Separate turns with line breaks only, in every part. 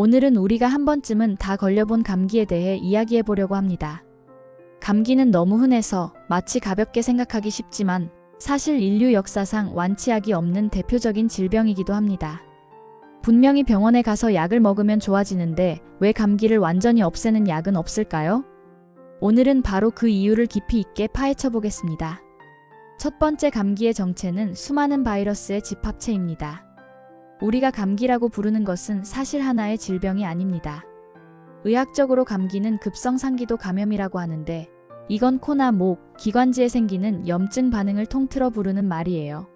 오늘은 우리가 한 번쯤은 다 걸려본 감기에 대해 이야기해 보려고 합니다. 감기는 너무 흔해서 마치 가볍게 생각하기 쉽지만 사실 인류 역사상 완치약이 없는 대표적인 질병이기도 합니다. 분명히 병원에 가서 약을 먹으면 좋아지는데 왜 감기를 완전히 없애는 약은 없을까요? 오늘은 바로 그 이유를 깊이 있게 파헤쳐 보겠습니다. 첫 번째, 감기의 정체는 수많은 바이러스의 집합체입니다. 우리가 감기라고 부르는 것은 사실 하나의 질병이 아닙니다. 의학적으로 감기는 급성상기도 감염이라고 하는데 이건 코나 목, 기관지에 생기는 염증 반응을 통틀어 부르는 말이에요.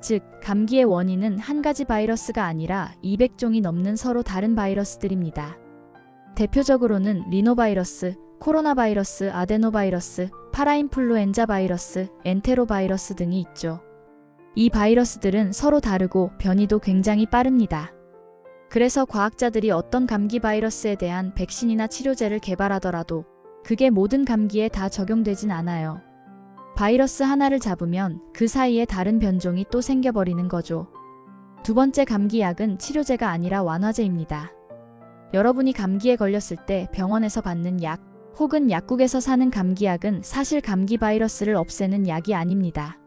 즉, 감기의 원인은 한 가지 바이러스가 아니라 200종이 넘는 서로 다른 바이러스들입니다. 대표적으로는 리노바이러스, 코로나 바이러스, 아데노바이러스, 파라인플루엔자 바이러스, 엔테로바이러스 등이 있죠. 이 바이러스들은 서로 다르고 변이도 굉장히 빠릅니다. 그래서 과학자들이 어떤 감기 바이러스에 대한 백신이나 치료제를 개발하더라도 그게 모든 감기에 다 적용되진 않아요. 바이러스 하나를 잡으면 그 사이에 다른 변종이 또 생겨버리는 거죠. 두 번째, 감기약은 치료제가 아니라 완화제입니다. 여러분이 감기에 걸렸을 때 병원에서 받는 약 혹은 약국에서 사는 감기약은 사실 감기 바이러스를 없애는 약이 아닙니다.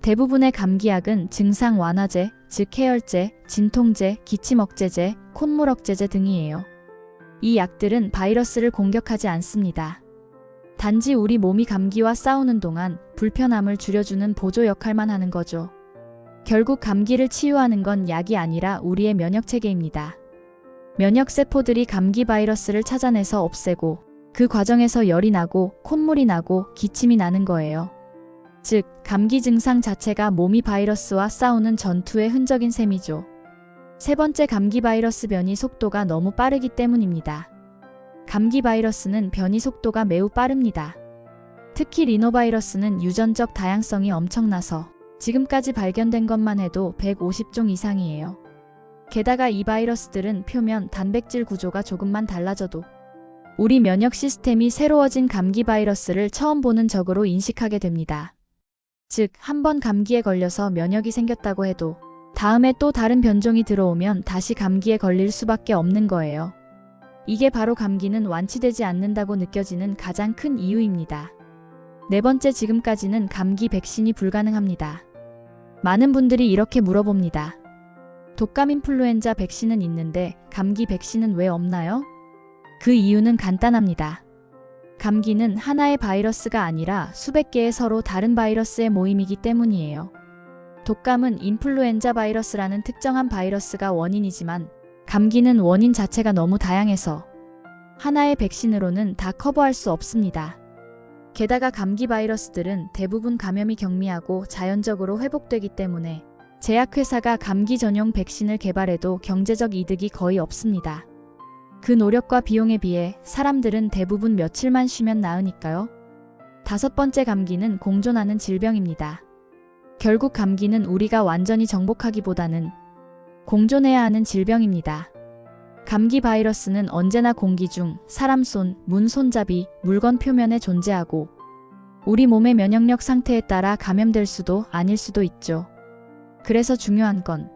대부분의 감기약은 증상 완화제, 즉 해열제, 진통제, 기침 억제제, 콧물 억제제 등이에요. 이 약들은 바이러스를 공격하지 않습니다. 단지 우리 몸이 감기와 싸우는 동안 불편함을 줄여주는 보조 역할만 하는 거죠. 결국 감기를 치유하는 건 약이 아니라 우리의 면역체계입니다. 면역세포들이 감기 바이러스를 찾아내서 없애고 그 과정에서 열이 나고 콧물이 나고 기침이 나는 거예요. 즉, 감기 증상 자체가 몸이 바이러스와 싸우는 전투의 흔적인 셈이죠. 세 번째, 감기 바이러스 변이 속도가 너무 빠르기 때문입니다. 감기 바이러스는 변이 속도가 매우 빠릅니다. 특히 리노바이러스는 유전적 다양성이 엄청나서 지금까지 발견된 것만 해도 150종 이상이에요. 게다가 이 바이러스들은 표면 단백질 구조가 조금만 달라져도 우리 면역 시스템이 새로워진 감기 바이러스를 처음 보는 적으로 인식하게 됩니다. 즉, 한번 감기에 걸려서 면역이 생겼다고 해도 다음에 또 다른 변종이 들어오면 다시 감기에 걸릴 수밖에 없는 거예요. 이게 바로 감기는 완치되지 않는다고 느껴지는 가장 큰 이유입니다. 네 번째, 지금까지는 감기 백신이 불가능합니다. 많은 분들이 이렇게 물어봅니다. 독감 인플루엔자 백신은 있는데 감기 백신은 왜 없나요? 그 이유는 간단합니다. 감기는 하나의 바이러스가 아니라 수백 개의 서로 다른 바이러스의 모임이기 때문이에요. 독감은 인플루엔자 바이러스라는 특정한 바이러스가 원인이지만 감기는 원인 자체가 너무 다양해서 하나의 백신으로는 다 커버할 수 없습니다. 게다가 감기 바이러스들은 대부분 감염이 경미하고 자연적으로 회복되기 때문에 제약회사가 감기 전용 백신을 개발해도 경제적 이득이 거의 없습니다. 그 노력과 비용에 비해 사람들은 대부분 며칠만 쉬면 나으니까요. 다섯 번째, 감기는 공존하는 질병입니다. 결국 감기는 우리가 완전히 정복하기보다는 공존해야 하는 질병입니다. 감기 바이러스는 언제나 공기 중, 사람 손, 문 손잡이, 물건 표면에 존재하고 우리 몸의 면역력 상태에 따라 감염될 수도 아닐 수도 있죠. 그래서 중요한 건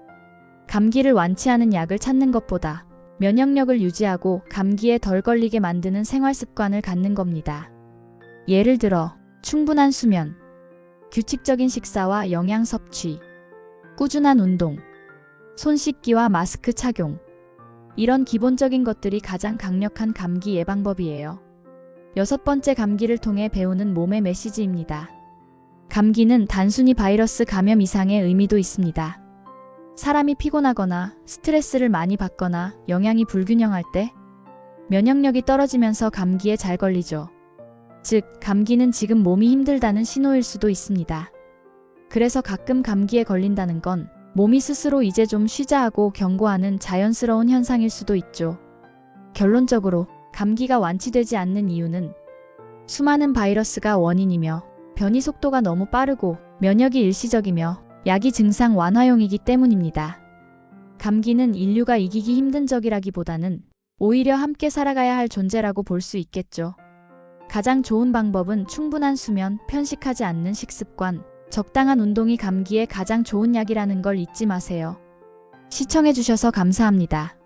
감기를 완치하는 약을 찾는 것보다 면역력을 유지하고 감기에 덜 걸리게 만드는 생활 습관을 갖는 겁니다. 예를 들어 충분한 수면, 규칙적인 식사와 영양 섭취, 꾸준한 운동, 손 씻기와 마스크 착용. 이런 기본적인 것들이 가장 강력한 감기 예방법이에요. 여섯 번째, 감기를 통해 배우는 몸의 메시지입니다. 감기는 단순히 바이러스 감염 이상의 의미도 있습니다. 사람이 피곤하거나 스트레스를 많이 받거나 영양이 불균형할 때 면역력이 떨어지면서 감기에 잘 걸리죠. 즉, 감기는 지금 몸이 힘들다는 신호일 수도 있습니다. 그래서 가끔 감기에 걸린다는 건 몸이 스스로 이제 좀 쉬자 하고 경고하는 자연스러운 현상일 수도 있죠. 결론적으로 감기가 완치되지 않는 이유는 수많은 바이러스가 원인이며 변이 속도가 너무 빠르고 면역이 일시적이며 약이 증상 완화용이기 때문입니다. 감기는 인류가 이기기 힘든 적이라기보다는 오히려 함께 살아가야 할 존재라고 볼 수 있겠죠. 가장 좋은 방법은 충분한 수면, 편식하지 않는 식습관, 적당한 운동이 감기에 가장 좋은 약이라는 걸 잊지 마세요. 시청해주셔서 감사합니다.